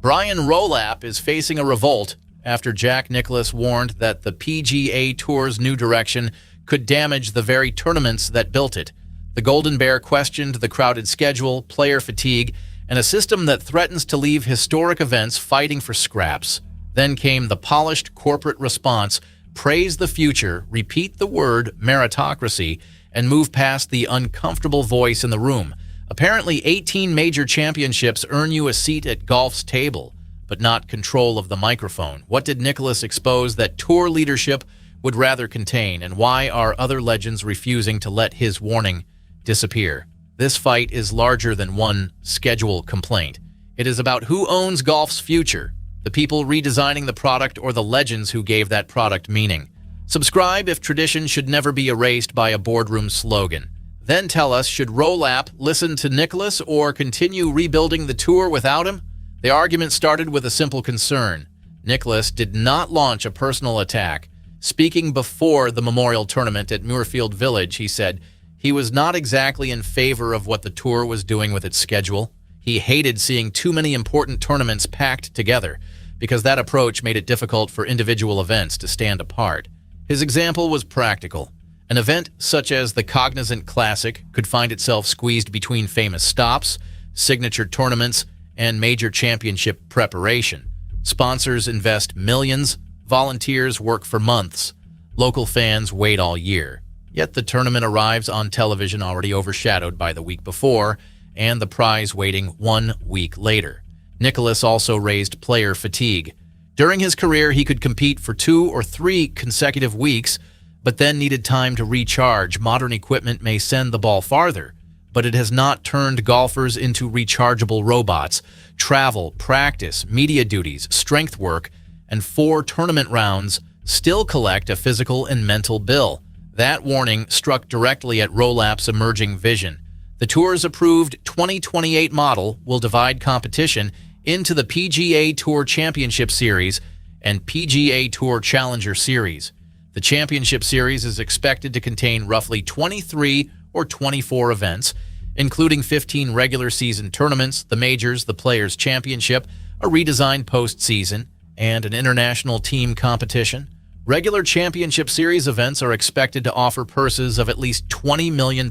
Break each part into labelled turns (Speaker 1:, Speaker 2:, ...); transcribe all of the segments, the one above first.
Speaker 1: Brian Rolapp is facing a revolt after Jack Nicklaus warned that the PGA Tour's new direction could damage the very tournaments that built it. The Golden Bear questioned the crowded schedule, player fatigue, and a system that threatens to leave historic events fighting for scraps. Then came the polished corporate response: praise the future, repeat the word meritocracy, and move past the uncomfortable voice in the room. Apparently, 18 major championships earn you a seat at golf's table, but not control of the microphone. What did Nicklaus expose that tour leadership would rather contain, and why are other legends refusing to let his warning disappear? This fight is larger than one schedule complaint. It is about who owns golf's future, the people redesigning the product or the legends who gave that product meaning. Subscribe if tradition should never be erased by a boardroom slogan. Then tell us, should Rolapp listen to Nicklaus or continue rebuilding the tour without him? The argument started with a simple concern. Nicklaus did not launch a personal attack. Speaking before the Memorial Tournament at Muirfield Village, he said he was not exactly in favor of what the tour was doing with its schedule. He hated seeing too many important tournaments packed together because that approach made it difficult for individual events to stand apart. His example was practical. An event such as the Cognizant Classic could find itself squeezed between famous stops, signature tournaments, and major championship preparation. Sponsors invest millions, volunteers work for months, local fans wait all year. Yet the tournament arrives on television already overshadowed by the week before and the prize waiting 1 week later. Nicklaus also raised player fatigue. During his career, he could compete for 2 or 3 consecutive weeks, but then needed time to recharge. Modern equipment may send the ball farther, but it has not turned golfers into rechargeable robots. Travel, practice, media duties, strength work, and 4 tournament rounds still collect a physical and mental bill. That warning struck directly at Rolapp's emerging vision. The Tour's approved 2028 model will divide competition into the PGA Tour Championship Series and PGA Tour Challenger Series. The Championship Series is expected to contain roughly 23 or 24 events, including 15 regular season tournaments, the Majors, the Players' Championship, a redesigned postseason, and an international team competition. Regular Championship Series events are expected to offer purses of at least $20 million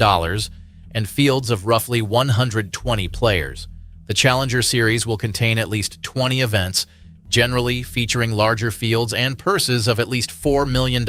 Speaker 1: and fields of roughly 120 players. The Challenger Series will contain at least 20 events, generally featuring larger fields and purses of at least $4 million.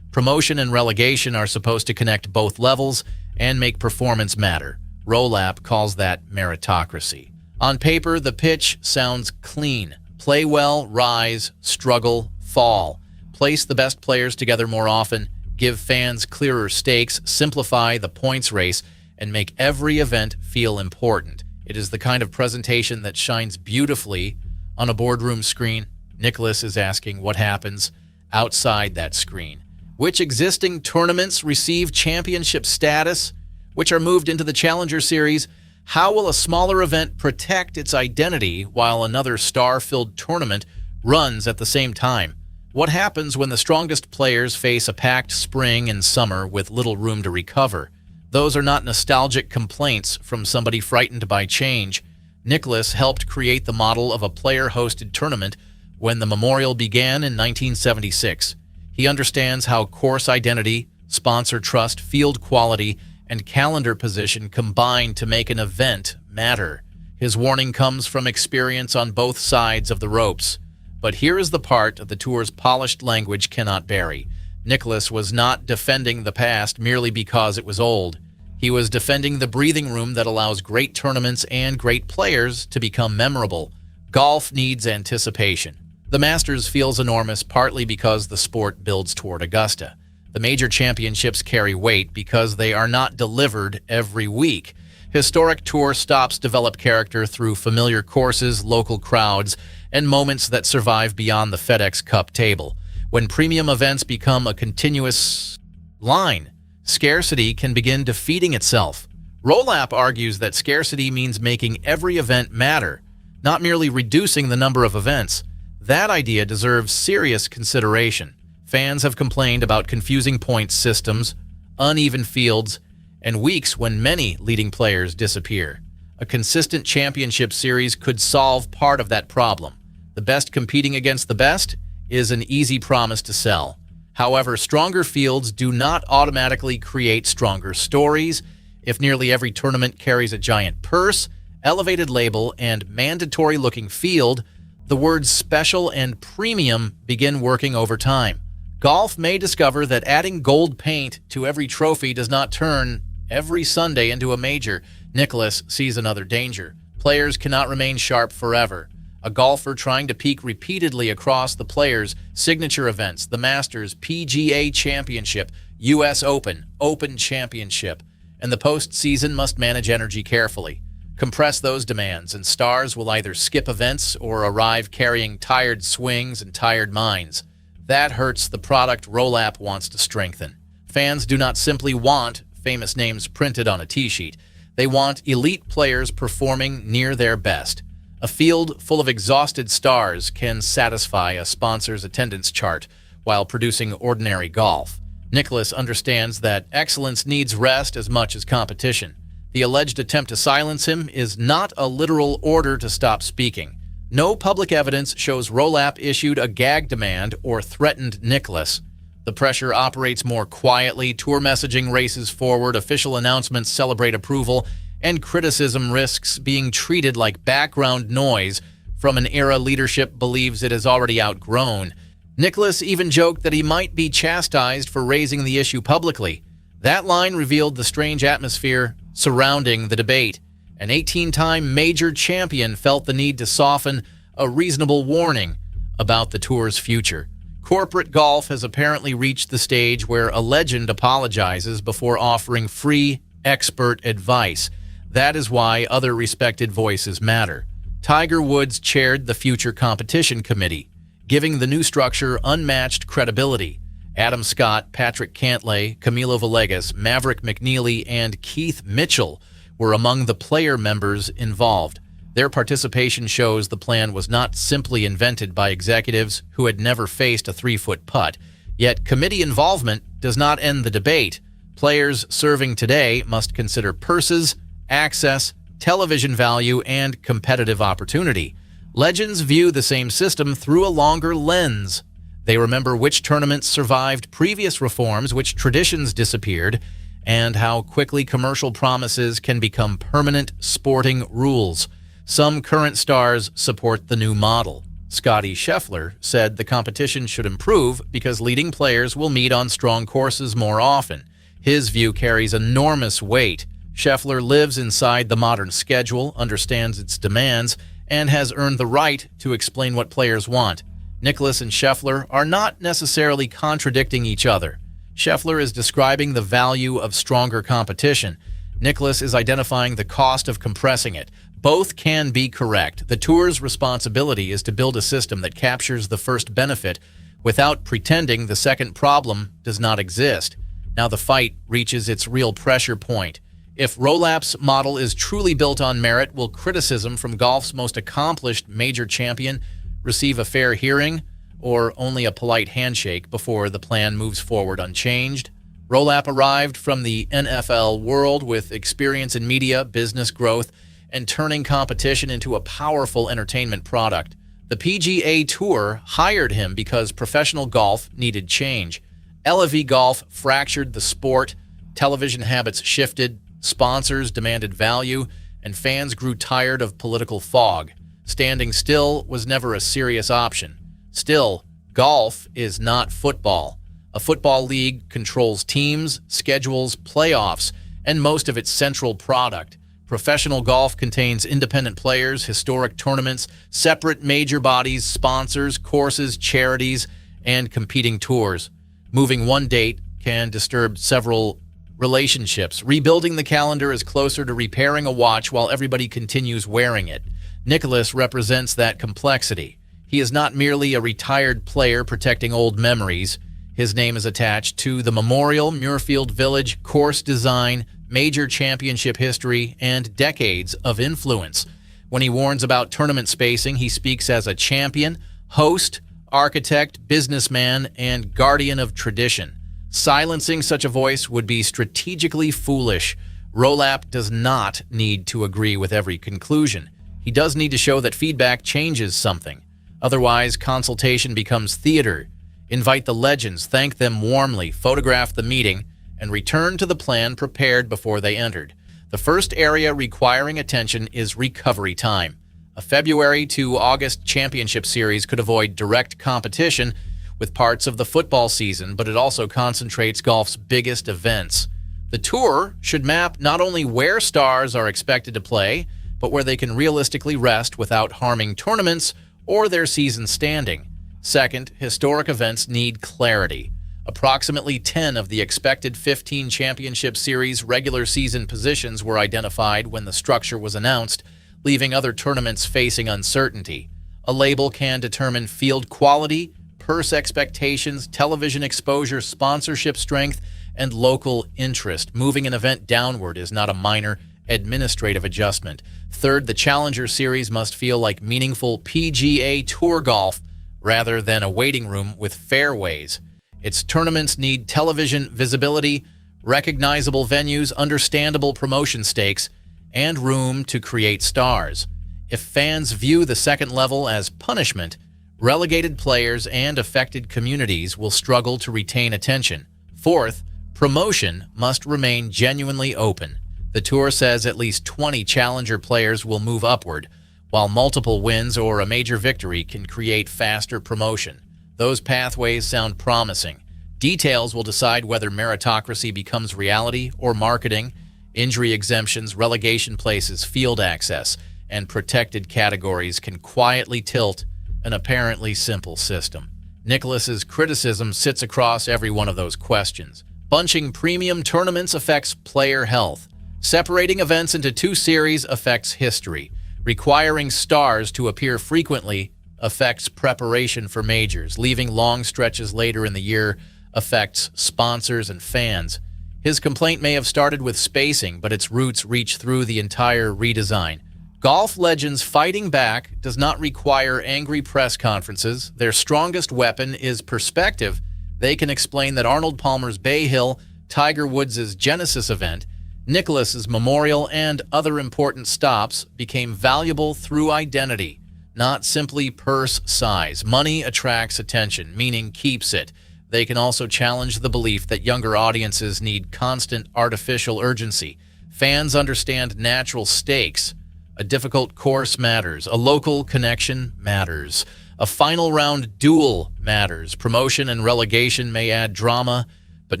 Speaker 1: Promotion and relegation are supposed to connect both levels and make performance matter. Rolapp calls that meritocracy. On paper, the pitch sounds clean. Play well, rise, struggle, fall. Place the best players together more often, give fans clearer stakes, simplify the points race, and make every event feel important. It is the kind of presentation that shines beautifully on a boardroom screen. Nicklaus is asking what happens outside that screen. Which existing tournaments receive championship status? Which are moved into the Challenger Series? How will a smaller event protect its identity while another star-filled tournament runs at the same time? What happens when the strongest players face a packed spring and summer with little room to recover? Those are not nostalgic complaints from somebody frightened by change. Nicklaus helped create the model of a player-hosted tournament when the Memorial began in 1976. He understands how course identity, sponsor trust, field quality, and calendar position combine to make an event matter. His warning comes from experience on both sides of the ropes. But here is the part of the Tour's polished language cannot bury. Nicklaus was not defending the past merely because it was old. He was defending the breathing room that allows great tournaments and great players to become memorable. Golf needs anticipation. The Masters feels enormous partly because the sport builds toward Augusta. The major championships carry weight because they are not delivered every week. Historic Tour stops develop character through familiar courses, local crowds, and moments that survive beyond the FedEx Cup table. When premium events become a continuous line, scarcity can begin defeating itself. Rolapp argues that scarcity means making every event matter, not merely reducing the number of events. That idea deserves serious consideration. Fans have complained about confusing points systems, uneven fields, and weeks when many leading players disappear. A consistent championship series could solve part of that problem. The best competing against the best is an easy promise to sell. However, stronger fields do not automatically create stronger stories. If nearly every tournament carries a giant purse, elevated label, and mandatory-looking field, the words special and premium begin working over time. Golf may discover that adding gold paint to every trophy does not turn every Sunday into a major. Nicklaus sees another danger. Players cannot remain sharp forever. A golfer trying to peak repeatedly across the Players' signature events, the Masters, PGA Championship, US Open, Open Championship, and the postseason must manage energy carefully. Compress those demands, and stars will either skip events or arrive carrying tired swings and tired minds. That hurts the product Rolapp wants to strengthen. Fans do not simply want famous names printed on a tee-sheet. They want elite players performing near their best. A field full of exhausted stars can satisfy a sponsor's attendance chart while producing ordinary golf. Nicklaus understands that excellence needs rest as much as competition. The alleged attempt to silence him is not a literal order to stop speaking. No public evidence shows Rolapp issued a gag demand or threatened Nicklaus. The pressure operates more quietly, tour messaging races forward, official announcements celebrate approval, and criticism risks being treated like background noise from an era leadership believes it has already outgrown. Nicklaus even joked that he might be chastised for raising the issue publicly. That line revealed the strange atmosphere surrounding the debate. An 18-time major champion felt the need to soften a reasonable warning about the tour's future. Corporate golf has apparently reached the stage where a legend apologizes before offering free expert advice. That is why other respected voices matter. Tiger Woods chaired the Future Competition Committee, giving the new structure unmatched credibility. Adam Scott, Patrick Cantlay, Camilo Villegas, Maverick McNeely, and Keith Mitchell were among the player members involved. Their participation shows the plan was not simply invented by executives who had never faced a 3-foot putt. Yet committee involvement does not end the debate. Players serving today must consider purses, access, television value, and competitive opportunity. Legends view the same system through a longer lens. They remember which tournaments survived previous reforms, which traditions disappeared, and how quickly commercial promises can become permanent sporting rules. Some current stars support the new model. Scottie Scheffler said the competition should improve because leading players will meet on strong courses more often. His view carries enormous weight. Scheffler lives inside the modern schedule, understands its demands, and has earned the right to explain what players want. Nicklaus and Scheffler are not necessarily contradicting each other. Scheffler is describing the value of stronger competition. Nicklaus is identifying the cost of compressing it. Both can be correct. The tour's responsibility is to build a system that captures the first benefit without pretending the second problem does not exist. Now the fight reaches its real pressure point. If Rolapp's model is truly built on merit, will criticism from golf's most accomplished major champion receive a fair hearing, or only a polite handshake before the plan moves forward unchanged? Rolapp arrived from the NFL world with experience in media, business growth, and turning competition into a powerful entertainment product. The PGA Tour hired him because professional golf needed change. LV Golf fractured the sport, television habits shifted, sponsors demanded value, and fans grew tired of political fog. Standing still was never a serious option. Still, golf is not football. A football league controls teams, schedules, playoffs, and most of its central product. Professional golf contains independent players, historic tournaments, separate major bodies, sponsors, courses, charities, and competing tours. Moving one date can disturb several relationships. Rebuilding the calendar is closer to repairing a watch while everybody continues wearing it. Nicklaus represents that complexity. He is not merely a retired player protecting old memories. His name is attached to the memorial, Muirfield Village, course design, major championship history, and decades of influence. When he warns about tournament spacing, he speaks as a champion, host, architect, businessman, and guardian of tradition. Silencing such a voice would be strategically foolish. Rolapp does not need to agree with every conclusion. He does need to show that feedback changes something. Otherwise, consultation becomes theater. Invite the legends, thank them warmly, photograph the meeting, and return to the plan prepared before they entered. The first area requiring attention is recovery time. A February to August championship series could avoid direct competition with parts of the football season, but it also concentrates golf's biggest events. The tour should map not only where stars are expected to play, but where they can realistically rest without harming tournaments or their season standing. Second, historic events need clarity. Approximately 10 of the expected 15 championship series regular season positions were identified when the structure was announced, leaving other tournaments facing uncertainty. A label can determine field quality, purse expectations, television exposure, sponsorship strength, and local interest. Moving an event downward is not a minor administrative adjustment. Third, the Challenger Series must feel like meaningful PGA Tour golf rather than a waiting room with fairways. Its tournaments need television visibility, recognizable venues, understandable promotion stakes, and room to create stars. If fans view the second level as punishment, relegated players and affected communities will struggle to retain attention. Fourth, promotion must remain genuinely open. The tour says at least 20 challenger players will move upward, while multiple wins or a major victory can create faster promotion. Those pathways sound promising. Details will decide whether meritocracy becomes reality or marketing. Injury exemptions, relegation places, field access, and protected categories can quietly tilt an apparently simple system. Nicklaus's criticism sits across every one of those questions. Bunching premium tournaments affects player health. Separating events into two series affects history. Requiring stars to appear frequently affects preparation for majors. Leaving long stretches later in the year affects sponsors and fans. His complaint may have started with spacing, but its roots reach through the entire redesign. Golf legends fighting back does not require angry press conferences. Their strongest weapon is perspective. They can explain that Arnold Palmer's Bay Hill, Tiger Woods' Genesis event, Nicklaus's Memorial, and other important stops became valuable through identity, not simply purse size. Money attracts attention, meaning keeps it. They can also challenge the belief that younger audiences need constant artificial urgency. Fans understand natural stakes. A difficult course matters. A local connection matters. A final round duel matters. Promotion and relegation may add drama, but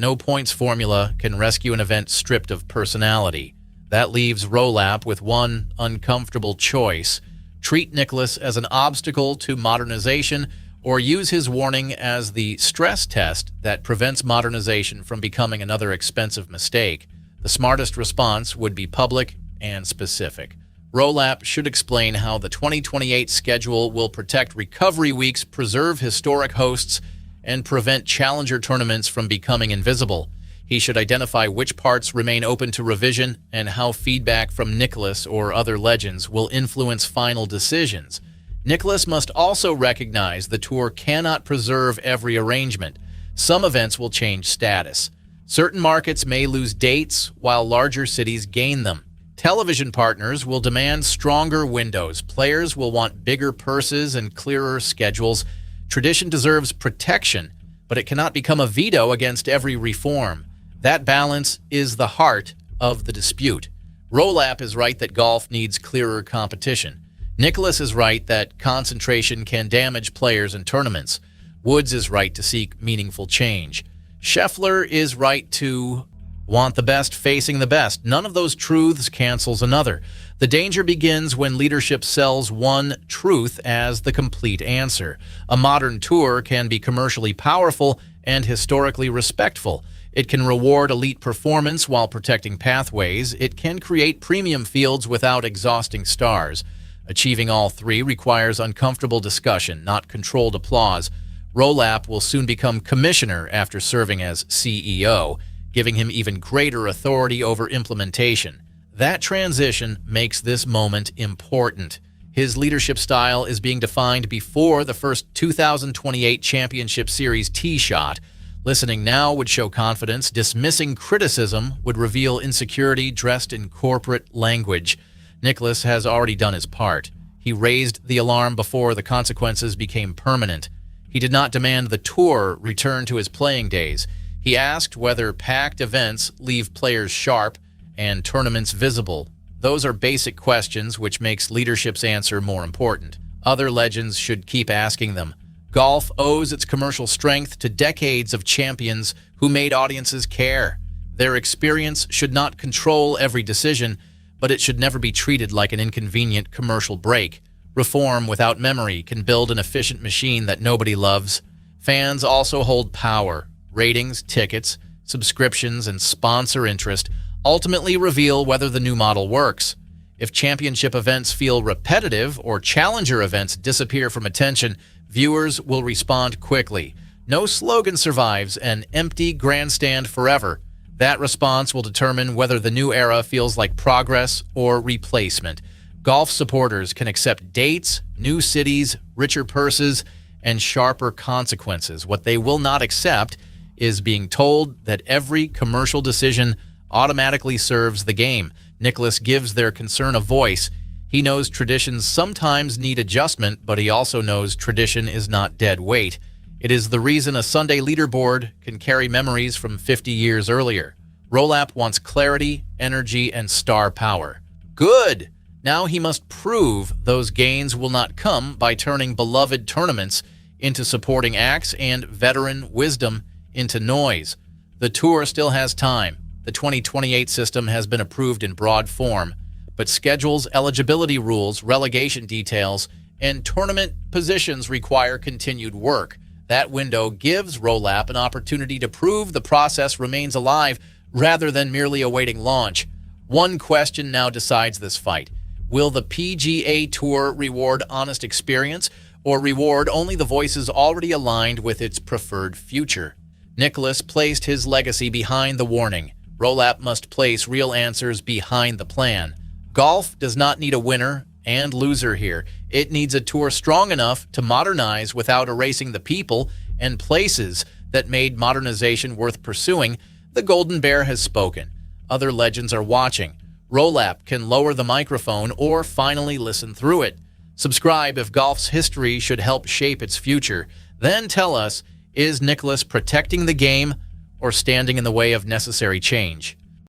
Speaker 1: no points formula can rescue an event stripped of personality. That leaves Rolapp with one uncomfortable choice: treat Nicklaus as an obstacle to modernization, or use his warning as the stress test that prevents modernization from becoming another expensive mistake. The smartest response would be public and specific. Rolapp should explain how the 2028 schedule will protect recovery weeks, preserve historic hosts, and prevent challenger tournaments from becoming invisible. He should identify which parts remain open to revision and how feedback from Nicklaus or other legends will influence final decisions. Nicklaus must also recognize the tour cannot preserve every arrangement. Some events will change status. Certain markets may lose dates while larger cities gain them. Television partners will demand stronger windows. Players will want bigger purses and clearer schedules. Tradition deserves protection, but it cannot become a veto against every reform. That balance is the heart of the dispute. Rolapp is right that golf needs clearer competition. Nicklaus is right that concentration can damage players and tournaments. Woods is right to seek meaningful change. Scheffler is right to want the best facing the best. None of those truths cancels another. The danger begins when leadership sells one truth as the complete answer. A modern tour can be commercially powerful and historically respectful. It can reward elite performance while protecting pathways. It can create premium fields without exhausting stars. Achieving all three requires uncomfortable discussion, not controlled applause. Rolapp will soon become commissioner after serving as CEO, giving him even greater authority over implementation. That transition makes this moment important. His leadership style is being defined before the first 2028 Championship Series tee shot. Listening now would show confidence. Dismissing criticism would reveal insecurity dressed in corporate language. Nicklaus has already done his part. He raised the alarm before the consequences became permanent. He did not demand the tour return to his playing days. He asked whether packed events leave players sharp and tournaments visible. Those are basic questions, which makes leadership's answer more important. Other legends should keep asking them. Golf owes its commercial strength to decades of champions who made audiences care. Their experience should not control every decision, but it should never be treated like an inconvenient commercial break. Reform without memory can build an efficient machine that nobody loves. Fans also hold power. Ratings, tickets, subscriptions, and sponsor interest ultimately reveal whether the new model works. If championship events feel repetitive or challenger events disappear from attention, viewers will respond quickly. No slogan survives an empty grandstand forever. That response will determine whether the new era feels like progress or replacement. Golf supporters can accept dates, new cities, richer purses, and sharper consequences. What they will not accept is being told that every commercial decision automatically serves the game. Nicklaus gives their concern a voice. He knows traditions sometimes need adjustment, but he also knows tradition is not dead weight. It is the reason a Sunday leaderboard can carry memories from 50 years earlier. Rolapp wants clarity, energy, and star power. Good! Now he must prove those gains will not come by turning beloved tournaments into supporting acts and veteran wisdom into noise. The tour still has time. The 2028 system has been approved in broad form, but schedules, eligibility rules, relegation details, and tournament positions require continued work. That window gives Rolapp an opportunity to prove the process remains alive rather than merely awaiting launch. One question now decides this fight. Will the PGA Tour reward honest experience or reward only the voices already aligned with its preferred future? Nicklaus placed his legacy behind the warning. Rolapp must place real answers behind the plan. Golf does not need a winner and loser here. It needs a tour strong enough to modernize without erasing the people and places that made modernization worth pursuing. The Golden Bear has spoken. Other legends are watching. Rolapp can lower the microphone or finally listen through it. Subscribe if golf's history should help shape its future. Then tell us, is Nicklaus protecting the game or standing in the way of necessary change?